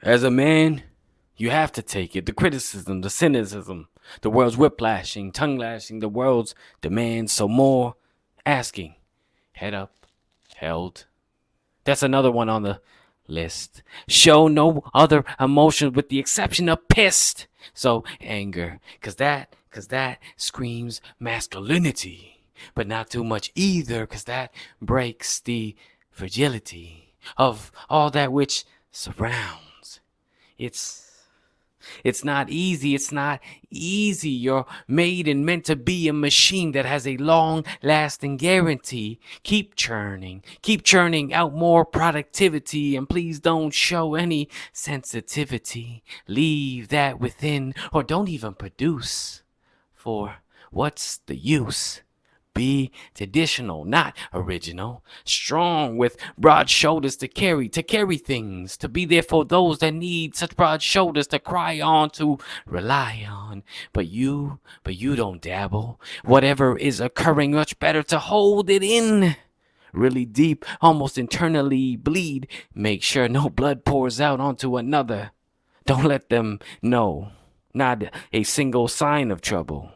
As a man, you have to take it. The criticism, the cynicism, the world's whiplashing, tongue lashing, the world's demands. So more asking. Head up, held. That's another one on the list. Show no other emotion with the exception of pissed. So anger, cause that screams masculinity, but not too much either, cause that breaks the fragility of all that which surrounds. It's it's not easy. It's not easy. You're made and meant to be a machine that has a long lasting guarantee. Keep churning out more productivity, and please don't show any sensitivity. Leave that within, or don't even produce. For what's the use? Be traditional, not original. Strong with broad shoulders to carry things, to be there for those that need such broad shoulders to cry on, to rely on. But you don't dabble. Whatever is occurring, much better to hold it in. Really deep, almost internally bleed. Make sure no blood pours out onto another. Don't let them know. Not a single sign of trouble,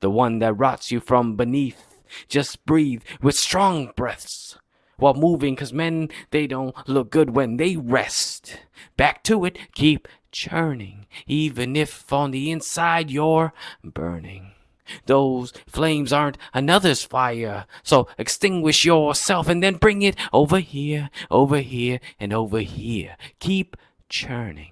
the one that rots you from beneath. Just breathe with strong breaths while moving, cause men, they don't look good when they rest. Back to it, keep churning, even if on the inside you're burning. Those flames aren't another's fire, so extinguish yourself and then bring it over here, and over here. Keep churning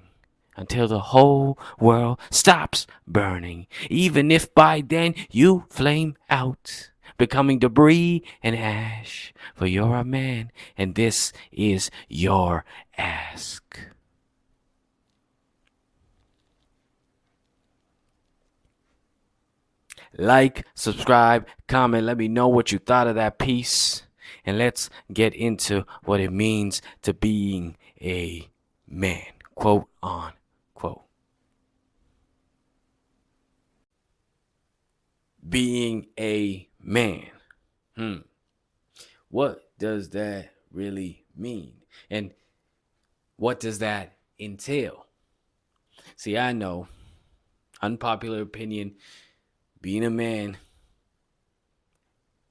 until the whole world stops burning, even if by then you flame out, becoming debris and ash. For you're a man, and this is your ask. Like, subscribe, comment, let me know what you thought of that piece, and let's get into what it means to being a man. Quote on quote. Being a man. What does that really mean? And what does that entail? See, I know, unpopular opinion, being a man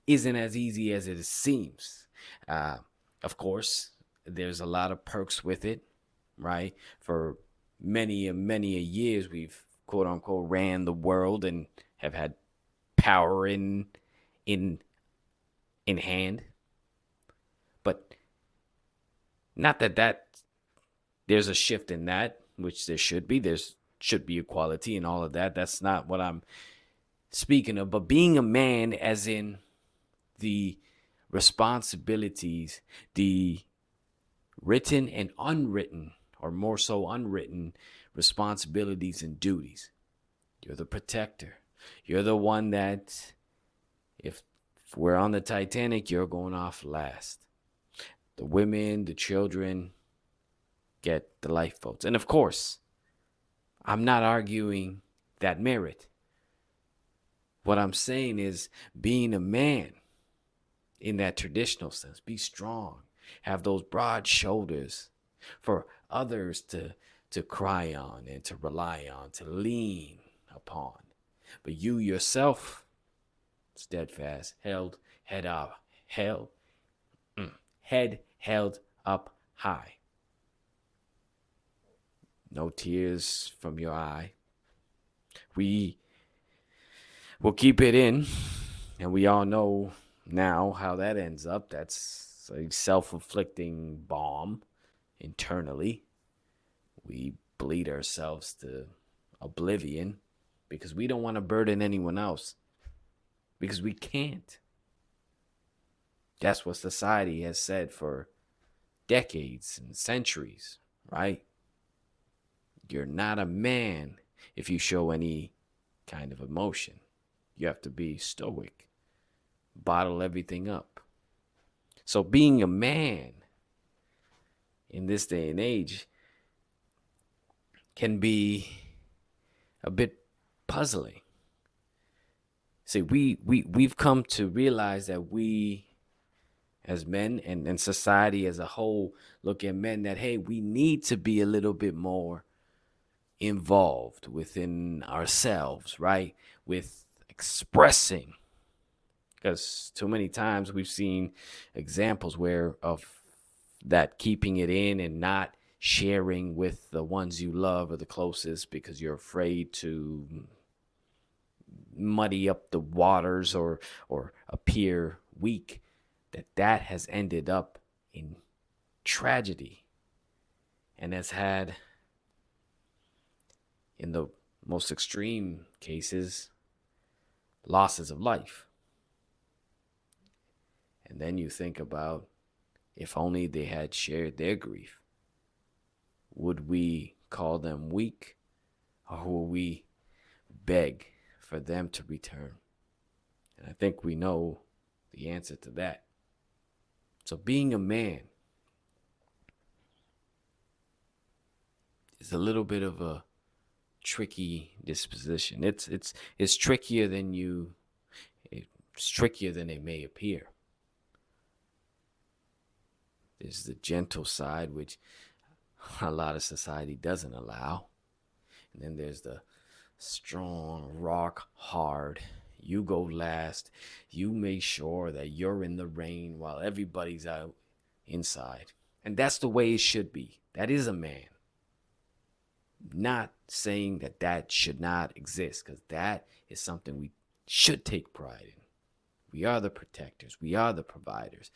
isn't as easy as it seems. Uh, of course, there's a lot of perks with it, right? For many a years, we've quote unquote ran the world and have had power in in hand. But not that there's a shift in that, which there should be. There's should be equality and all of that. That's not what I'm speaking of. But being a man, as in the responsibilities, the written and unwritten, or more so unwritten responsibilities and duties. You're the protector. You're the one that, if we're on the Titanic, you're going off last. The women, the children get the lifeboats. And of course, I'm not arguing that merit. What I'm saying is being a man in that traditional sense. Be strong. Have those broad shoulders for others to cry on and to rely on, to lean upon. But you yourself, steadfast, head up, head held up high. No tears from your eye. We will keep it in, and we all know now how that ends up. That's a self-inflicting bomb internally. We bleed ourselves to oblivion because we don't want to burden anyone else, because we can't. That's what society has said for decades and centuries, right? You're not a man if you show any kind of emotion. You have to be stoic, bottle everything up. So being a man in this day and age can be a bit puzzling. See, we've come to realize that we as men, and society as a whole look at men that, hey, we need to be a little bit more involved within ourselves, right? With expressing, because too many times we've seen examples where of that keeping it in and not sharing with the ones you love or the closest because you're afraid to muddy up the waters or appear weak, that has ended up in tragedy and has had, in the most extreme cases, losses of life. And then you think about, if only they had shared their grief, would we call them weak, or will we beg for them to return? And I think we know the answer to that. So being a man is a little bit of a tricky disposition. It's trickier than it's trickier than it may appear. There's the gentle side, which a lot of society doesn't allow. And then there's the strong, rock hard. You go last. You make sure that you're in the rain while everybody's out inside. And that's the way it should be. That is a man. Not saying that should not exist, because that is something we should take pride in. We are the protectors. We are the providers.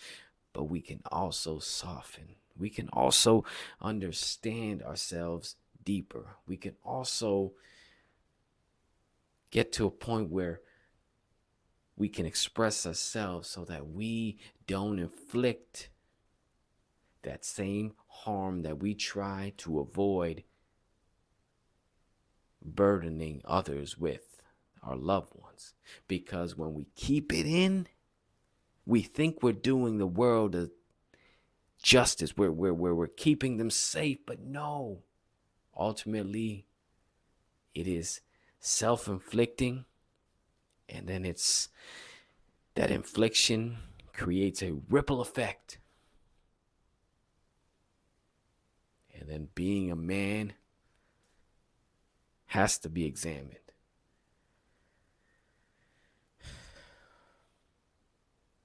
But we can also soften. We can also understand ourselves deeper. We can also get to a point where we can express ourselves so that we don't inflict that same harm that we try to avoid burdening others with, our loved ones. Because when we keep it in, we think we're doing the world a justice. We're keeping them safe, but no. Ultimately, it is self-inflicting, and then it's that infliction creates a ripple effect. And then being a man has to be examined.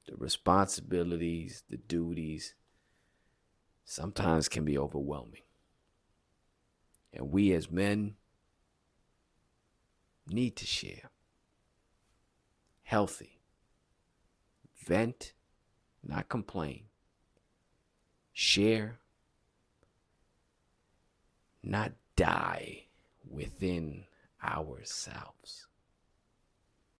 The responsibilities, the duties, sometimes can be overwhelming. And we as men need to share. Healthy. Vent, not complain. Share, not die within ourselves.